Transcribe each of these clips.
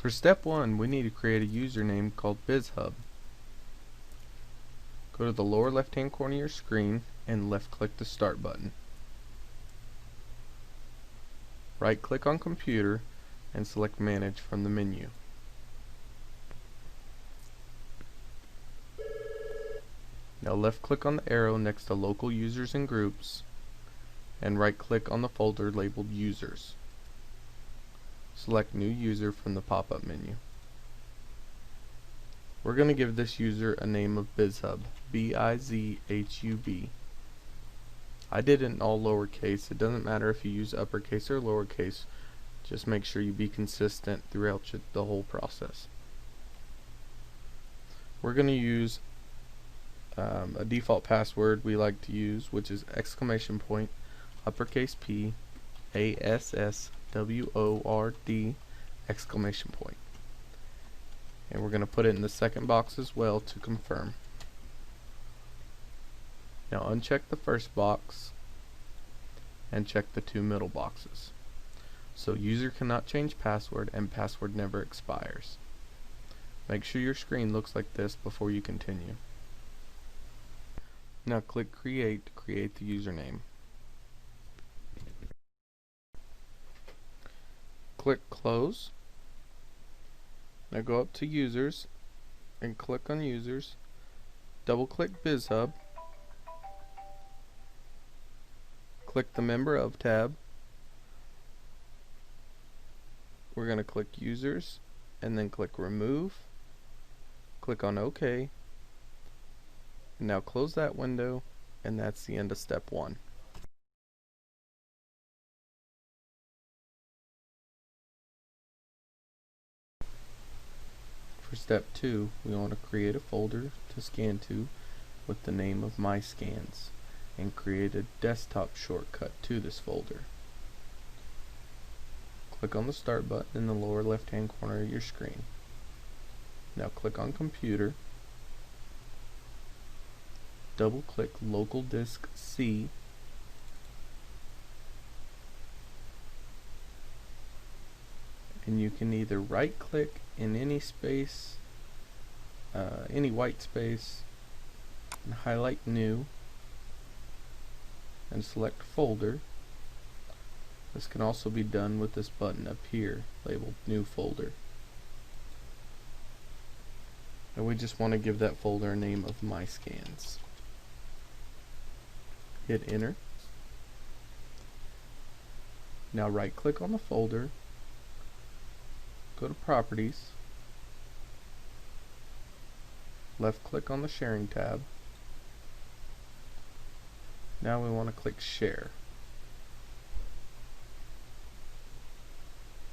For step 1, we need to create a username called Bizhub. Go to the lower left hand corner of your screen and left click the Start button. Right click on Computer and select Manage from the menu. Now left click on the arrow next to Local Users and Groups and right click on the folder labeled Users. Select New User from the pop-up menu. We're going to give this user a name of Bizhub, B-I-Z-H-U-B. I did it in all lowercase. It doesn't matter if you use uppercase or lowercase. Just make sure you be consistent throughout the whole process. We're going to use a default password we like to use, which is !, uppercase P, A-S-S-W-O-R-D, !. And we're going to put it in the second box as well to confirm. Now uncheck the first box and check the two middle boxes. So user cannot change password and password never expires. Make sure your screen looks like this before you continue. Now click Create to create the username. Click Close. Now go up to Users and click on Users. Double click Bizhub. Click the Member Of tab. We're going to click Users and then click Remove. Click on OK. And now close that window, and that's the end of step 1. For step 2, we want to create a folder to scan to with the name of My Scans and create a desktop shortcut to this folder. Click on the Start button in the lower left hand corner of your screen. Now click on Computer, double click Local Disk C, and you can either right click in any space, any white space, and highlight New and select Folder. This can also be done with this button up here labeled New Folder. And we just want to give that folder a name of My Scans. Hit Enter. Now right click on the folder, go to Properties, left click on the Sharing tab. Now we want to click Share.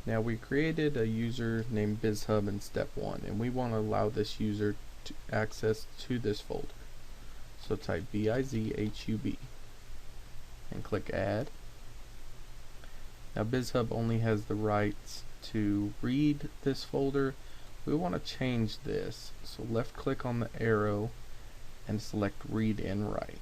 Now we created a user named Bizhub in step 1 and we want to allow this user to access to this folder. So type B-I-Z-H-U-B and click Add. Now Bizhub only has the rights to read this folder. We want to change this, so left click on the arrow and select Read and Write.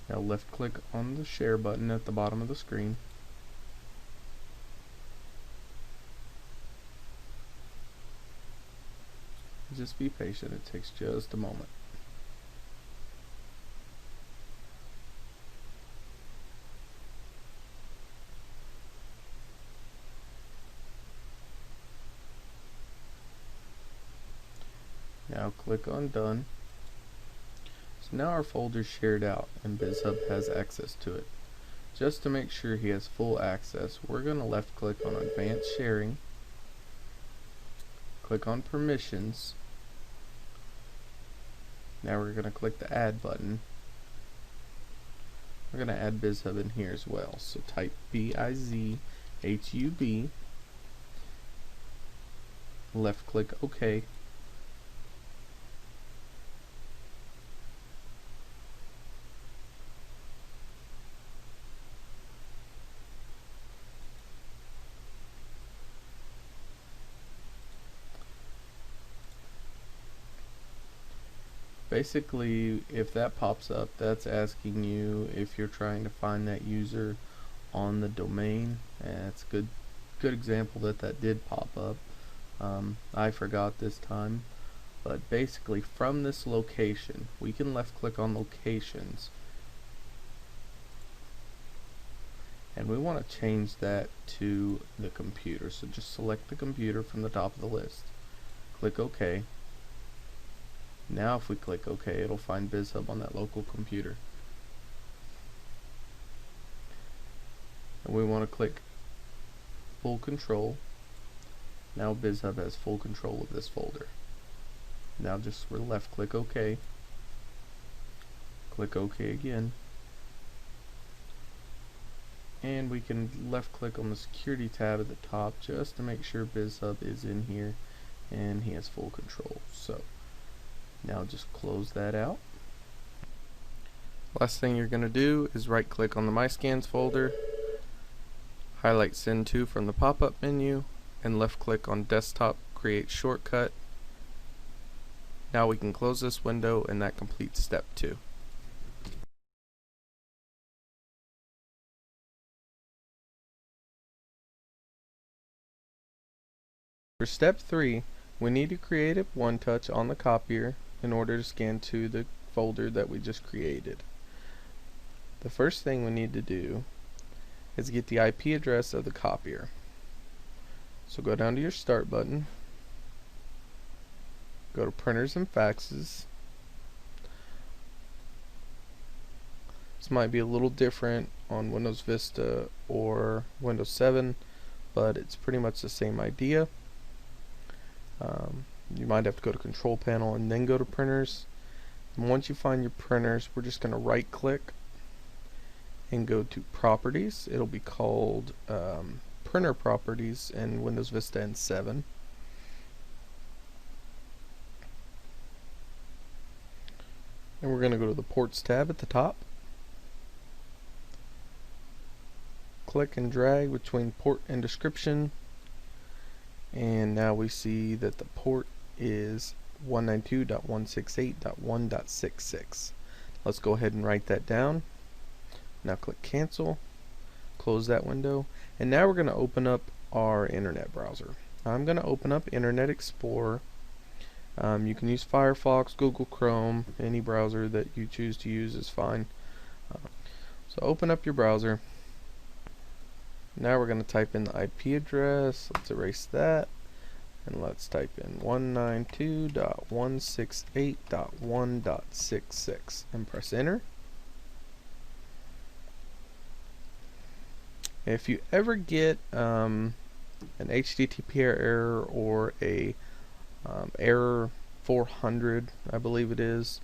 Now left click on the Share button at the bottom of the screen. Just be patient, it takes just a moment. Now click on Done. So now our folder's shared out and Bizhub has access to it. Just to make sure he has full access, we're going to left click on Advanced Sharing, click on Permissions. Now we're going to click the Add button. We're going to add Bizhub in here as well. So type B-I-Z-H-U-B, left click OK. Basically, if that pops up, that's asking you if you're trying to find that user on the domain, and it's good good example that did pop up. I forgot this time, but basically from this location we can left click on locations, and we want to change that to the computer. So just select the computer from the top of the list, click OK. Now if we click OK, it'll find Bizhub on that local computer, and we want to click full control. Now Bizhub has full control of this folder. Now just left click OK, click OK again, and we can left click on the security tab at the top just to make sure Bizhub is in here and he has full control. So now just close that out. Last thing you're going to do is right click on the My Scans folder, highlight Send To from the pop-up menu, and left click on Desktop Create Shortcut. Now we can close this window, and that completes step 2. For step 3, we need to create a one-touch on the copier in order to scan to the folder that we just created. The first thing we need to do is get the IP address of the copier. So go down to your Start button, go to Printers and Faxes. This might be a little different on Windows Vista or Windows 7, but it's pretty much the same idea. You might have to go to Control Panel and then go to Printers. And once you find your printers, we're just going to right click and go to Properties. It'll be called Printer Properties in Windows Vista and 7. And we're going to go to the Ports tab at the top. Click and drag between port and description. And now we see that the port is 192.168.1.66. Let's go ahead and write that down. Now click Cancel, close that window, and now we're going to open up our internet browser. I'm going to open up Internet Explorer. You can use Firefox, Google Chrome, any browser that you choose to use is fine. So open up your browser. Now we're going to type in the IP address. Let's erase that, and let's type in 192.168.1.66 and press enter. If you ever get an HTTP error or a error 400, I believe it is,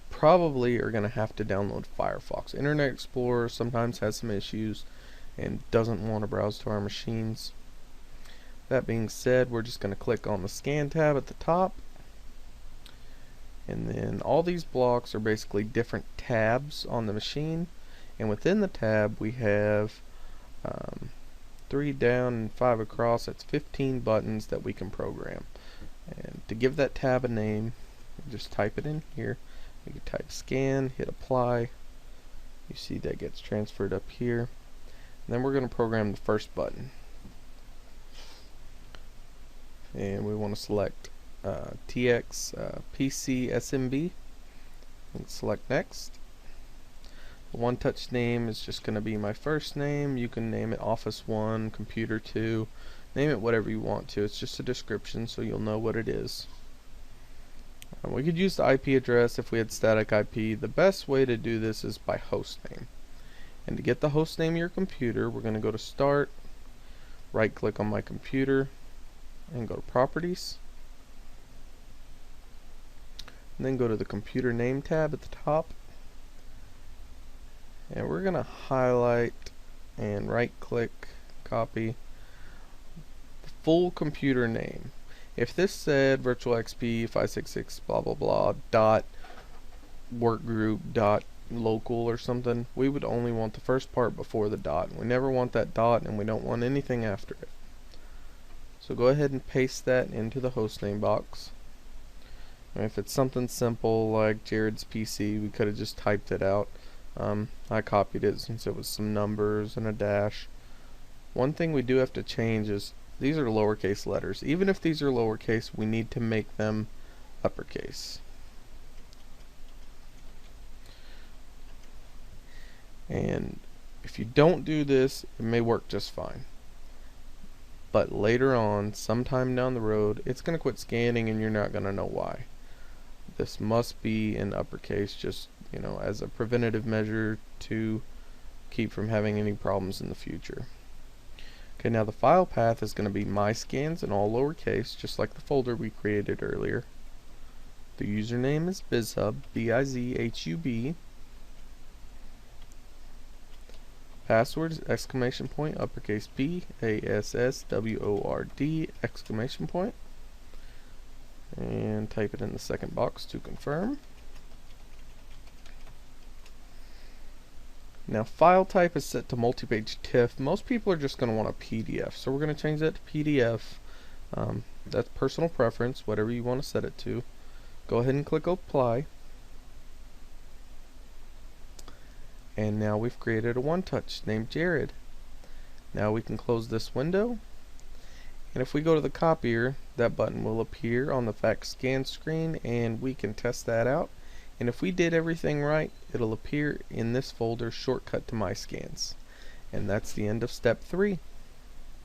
probably are going to have to download Firefox. Internet Explorer sometimes has some issues and doesn't want to browse to our machines. That being said, we're just going to click on the Scan tab at the top, and then all these blocks are basically different tabs on the machine, and within the tab we have 3 down and 5 across. That's 15 buttons that we can program. And to give that tab a name, just type it in here. You can type Scan, hit Apply. You see that gets transferred up here. And then we're going to program the first button, and we want to select TX PC SMB and select Next. The one touch name is just going to be my first name. You can name it Office 1, Computer 2, name it whatever you want to. It's just a description so you'll know what it is. We could use the IP address if we had static IP. The best way to do this is by host name. And to get the host name of your computer, we're going to go to Start, right click on my computer, and go to Properties. And then go to the Computer Name tab at the top. And we're going to highlight and right click, copy the full computer name. If this said Virtual XP 566 blah blah blah dot workgroup dot local or something, we would only want the first part before the dot. We never want that dot, and we don't want anything after it. So go ahead and paste that into the hostname box. And if it's something simple like Jared's PC, we could have just typed it out. I copied it since it was some numbers and a dash. One thing we do have to change is these are lowercase letters. Even if these are lowercase, we need to make them uppercase. And if you don't do this, it may work just fine. But later on, sometime down the road, it's going to quit scanning and you're not going to know why. This must be in uppercase, just, you know, as a preventative measure to keep from having any problems in the future. Okay, now the file path is going to be my scans in all lowercase, just like the folder we created earlier. The username is Bizhub, B-I-Z-H-U-B. Password is exclamation point, uppercase B, A-S-S-W-O-R-D, exclamation point. And type it in the second box to confirm. Now file type is set to multi-page TIFF. Most people are just going to want a PDF, so we're going to change that to PDF. That's personal preference, whatever you want to set it to. Go ahead and click apply. And now we've created a one-touch named Jared. Now we can close this window, and if we go to the copier, that button will appear on the fax scan screen and we can test that out. And if we did everything right, it'll appear in this folder, shortcut to my scans. And that's the end of step 3.